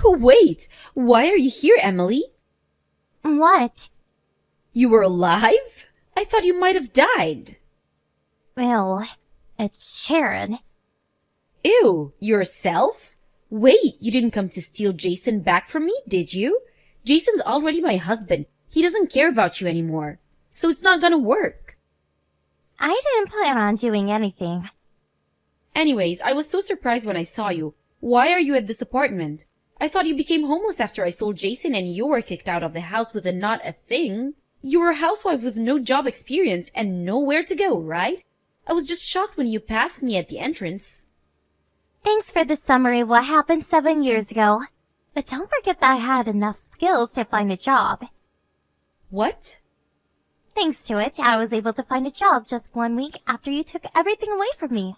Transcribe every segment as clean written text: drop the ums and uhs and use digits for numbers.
Oh, wait! Why are you here, Emily? What? You were alive? I thought you might have died. Well, it's Sharon. Ew, yourself? Wait, you didn't come to steal Jason back from me, did you? Jason's already my husband. He doesn't care about you anymore. So it's not gonna work. I didn't plan on doing anything. Anyways, I was so surprised when I saw you. Why are you at this apartment? I thought you became homeless after I sold Jason and you were kicked out of the house with a not a thing. You were a housewife with no job experience and nowhere to go, right? I was just shocked when you passed me at the entrance. Thanks for the summary of what happened 7 years ago. But don't forget that I had enough skills to find a job. What? Thanks to it, I was able to find a job just 1 week after you took everything away from me.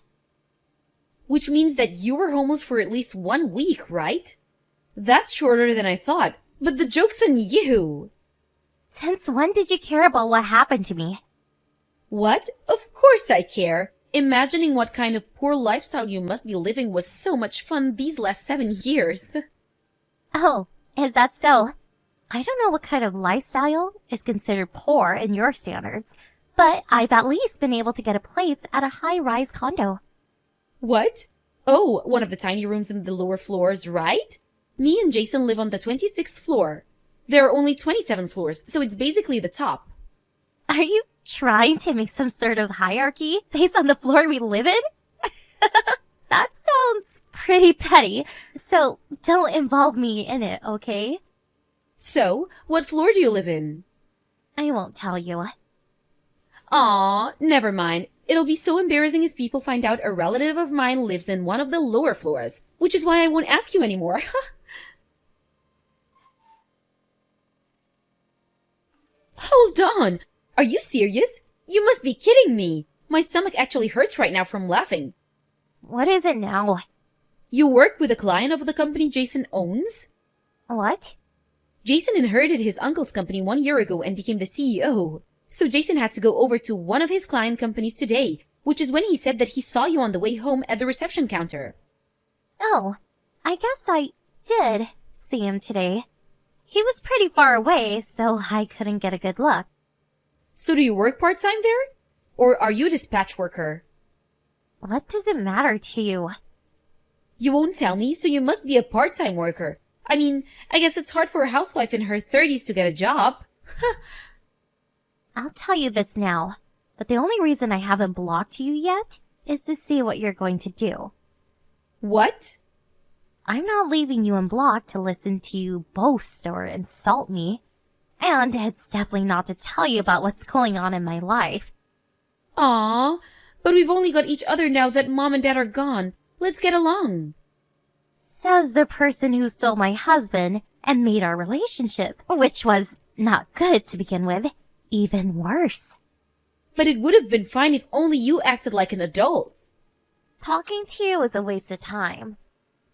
Which means that you were homeless for at least 1 week, right? That's shorter than I thought, but the joke's on you. Since when did you care about what happened to me? What? Of course I care. Imagining what kind of poor lifestyle you must be living was so much fun these last 7 years. Oh, is that so? I don't know what kind of lifestyle is considered poor in your standards, but I've at least been able to get a place at a high-rise condo. What? Oh, one of the tiny rooms in the lower floors, right? Me and Jason live on the 26th floor. There are only 27 floors, so it's basically the top. Are you trying to make some sort of hierarchy based on the floor we live in? That sounds pretty petty, so don't involve me in it, okay? So, what floor do you live in? I won't tell you. Aw, never mind. It'll be so embarrassing if people find out a relative of mine lives in one of the lower floors, which is why I won't ask you anymore. Hold on! Are you serious? You must be kidding me! My stomach actually hurts right now from laughing. What is it now? You work with a client of the company Jason owns? What? Jason inherited his uncle's company 1 year ago and became the CEO. So Jason had to go over to one of his client companies today, which is when he said that he saw you on the way home at the reception counter. Oh, I guess I did see him today. He was pretty far away, so I couldn't get a good look. So do you work part-time there? Or are you a dispatch worker? What does it matter to you? You won't tell me, so you must be a part-time worker. I mean, I guess it's hard for a housewife in her 30s to get a job. I'll tell you this now, but the only reason I haven't blocked you yet is to see what you're going to do. What? I'm not leaving you unblocked to listen to you boast or insult me. And it's definitely not to tell you about what's going on in my life. Aw, but we've only got each other now that Mom and Dad are gone. Let's get along. Says the person who stole my husband and made our relationship, which was not good to begin with, even worse. But it would have been fine if only you acted like an adult. Talking to you is a waste of time.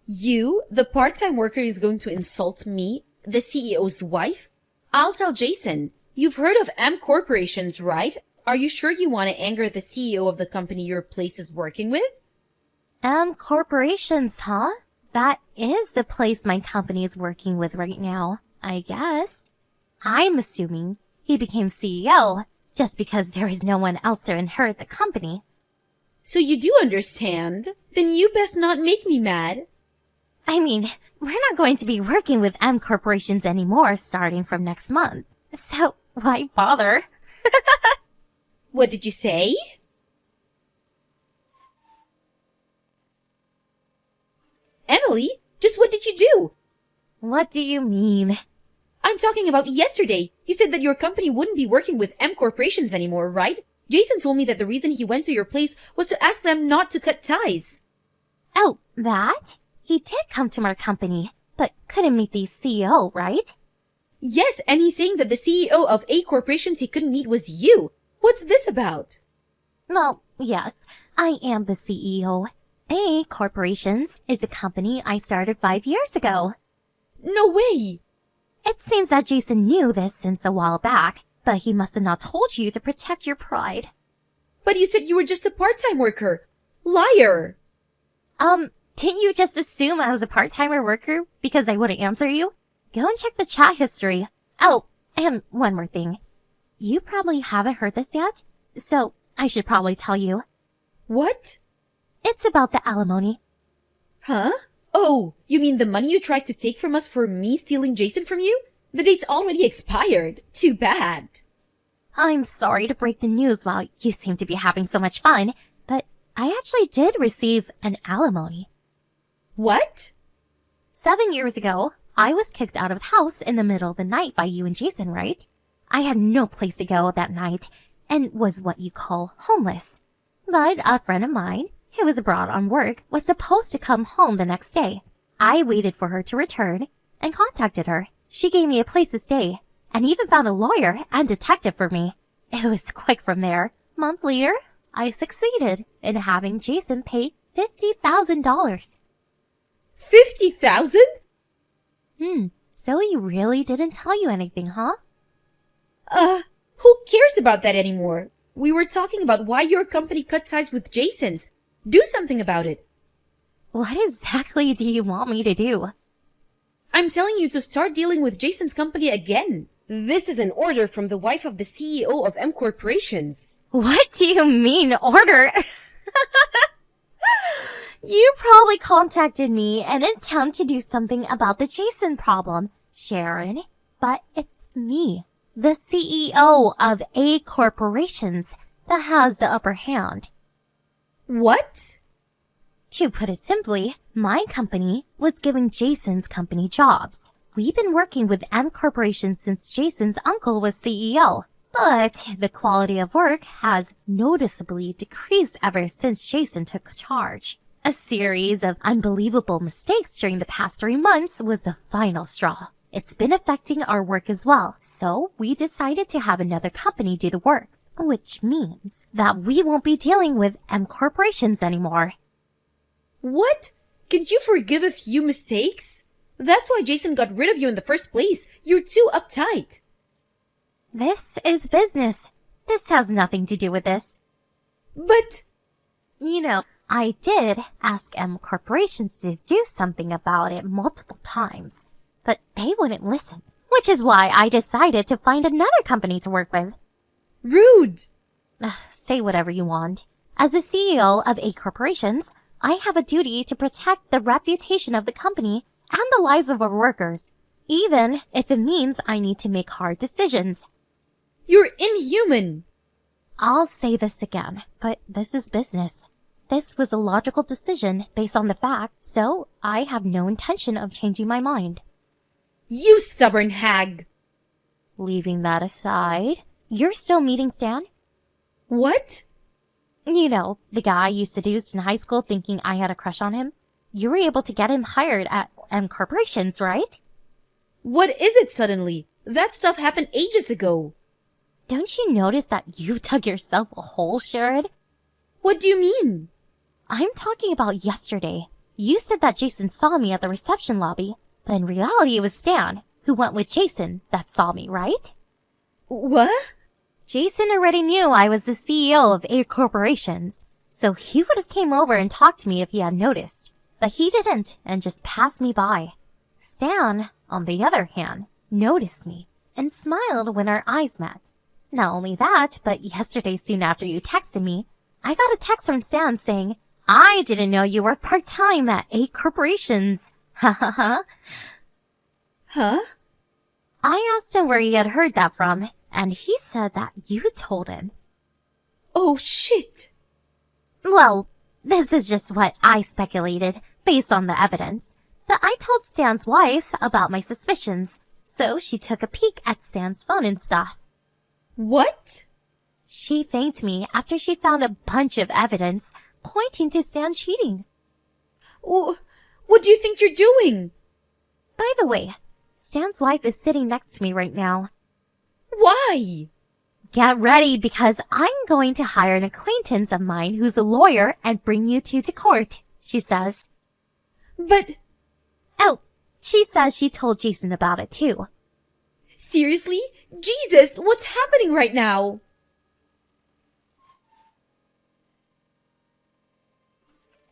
You, the part-time worker, is going to insult me, the CEO's wife? I'll tell Jason. You've heard of M Corporations, right? Are you sure you want to anger the CEO of the company your place is working with? Corporations, huh? That is the place my company is working with right now, I guess. I'm assuming he became CEO just because there is no one else to inherit the company. So you do understand? Then you best not make me mad. I mean, we're not going to be working with M Corporations anymore starting from next month. So why bother? What did you say? Emily, just what did you do? What do you mean? I'm talking about yesterday. You said that your company wouldn't be working with M Corporations anymore, right? Jason told me that the reason he went to your place was to ask them not to cut ties. Oh, that? He did come to our company, but couldn't meet the CEO, right? Yes, and he's saying that the CEO of A Corporations he couldn't meet was you. What's this about? Well, yes, I am the CEO. A Corporations is a company I started 5 years ago. No way! It seems that Jason knew this since a while back, but he must have not told you to protect your pride. But you said you were just a part-time worker. Liar! Didn't you just assume I was a part-timer worker because I wouldn't answer you? Go and check the chat history. Oh, and one more thing. You probably haven't heard this yet, so I should probably tell you. What? It's about the alimony. Huh? Oh, you mean the money you tried to take from us for me stealing Jason from you? The date's already expired. Too bad. I'm sorry to break the news while you seem to be having so much fun, but I actually did receive an alimony. What? 7 years ago, I was kicked out of the house in the middle of the night by you and Jason, right? I had no place to go that night and was what you call homeless. But a friend of mine, who was abroad on work, was supposed to come home the next day. I waited for her to return and contacted her. She gave me a place to stay and even found a lawyer and detective for me. It was quick from there. A month later, I succeeded in having Jason pay $50,000. 50,000? So he really didn't tell you anything, huh? Who cares about that anymore? We were talking about why your company cut ties with Jason's. Do something about it. What exactly do you want me to do? I'm telling you to start dealing with Jason's company again. This is an order from the wife of the CEO of M Corporations. What do you mean, order? You probably contacted me in an attempt to do something about the Jason problem, Sharon. But it's me, the CEO of A Corporations, that has the upper hand. What? To put it simply, my company was giving Jason's company jobs. We've been working with M Corporation since Jason's uncle was CEO, but the quality of work has noticeably decreased ever since Jason took charge. A series of unbelievable mistakes during the past 3 months was the final straw. It's been affecting our work as well, so we decided to have another company do the work, which means that we won't be dealing with M Corporations anymore. What? Can't you forgive a few mistakes? That's why Jason got rid of you in the first place. You're too uptight. This is business. This has nothing to do with this. But... You know, I did ask M Corporations to do something about it multiple times, but they wouldn't listen, which is why I decided to find another company to work with. Rude! Say whatever you want. As the CEO of A Corporations, I have a duty to protect the reputation of the company and the lives of our workers, even if it means I need to make hard decisions. You're inhuman! I'll say this again, but this is business. This was a logical decision based on the fact, so I have no intention of changing my mind. You stubborn hag! Leaving that aside, you're still meeting Stan? What? You know, the guy you seduced in high school thinking I had a crush on him? You were able to get him hired at M Corporations, right? What is it suddenly? That stuff happened ages ago. Don't you notice that you dug yourself a hole, Sharon? What do you mean? I'm talking about yesterday. You said that Jason saw me at the reception lobby, but in reality it was Stan, who went with Jason, that saw me, right? What? Jason already knew I was the CEO of A Corporations, so he would have came over and talked to me if he had noticed. But he didn't and just passed me by. Stan, on the other hand, noticed me and smiled when our eyes met. Not only that, but yesterday soon after you texted me, I got a text from Stan saying, I didn't know you were part-time at A Corporations. Ha ha ha. Huh? I asked him where he had heard that from, and he said that you told him. Oh, shit! Well, this is just what I speculated, based on the evidence. But I told Stan's wife about my suspicions, so she took a peek at Stan's phone and stuff. What? She thanked me after she found a bunch of evidence pointing to Stan cheating. What do you think you're doing? By the way, Stan's wife is sitting next to me right now. Why? Get ready, because I'm going to hire an acquaintance of mine who's a lawyer and bring you two to court, she says. But... Oh, she says she told Jason about it too. Seriously? Jesus, what's happening right now?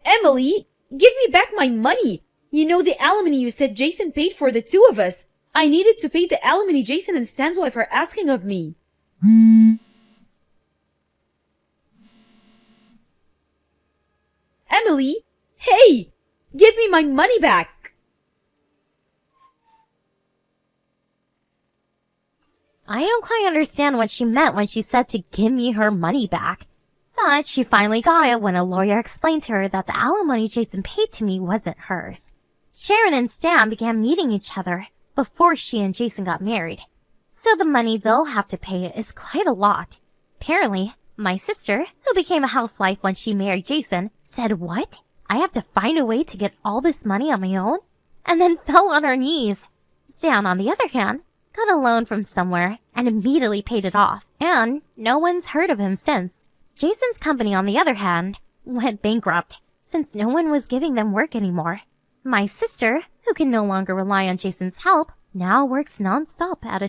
Emily, Give me back my money! You know the alimony you said Jason paid for the two of us. I needed to pay the alimony Jason and Stan's wife are asking of me. Emily! Hey! Give me my money back! I don't quite understand what she meant when she said to give me her money back. But she finally got it when a lawyer explained to her that the alimony Jason paid to me wasn't hers. Sharon and Stan began meeting each other before she and Jason got married. So the money they'll have to pay is quite a lot. Apparently, my sister, who became a housewife when she married Jason, said, "What? I have to find a way to get all this money on my own?" And then fell on her knees. Stan, on the other hand, got a loan from somewhere and immediately paid it off, and no one's heard of him since. Jason's company, on the other hand, went bankrupt since no one was giving them work anymore. My sister, who can no longer rely on Jason's help, now works non-stop at a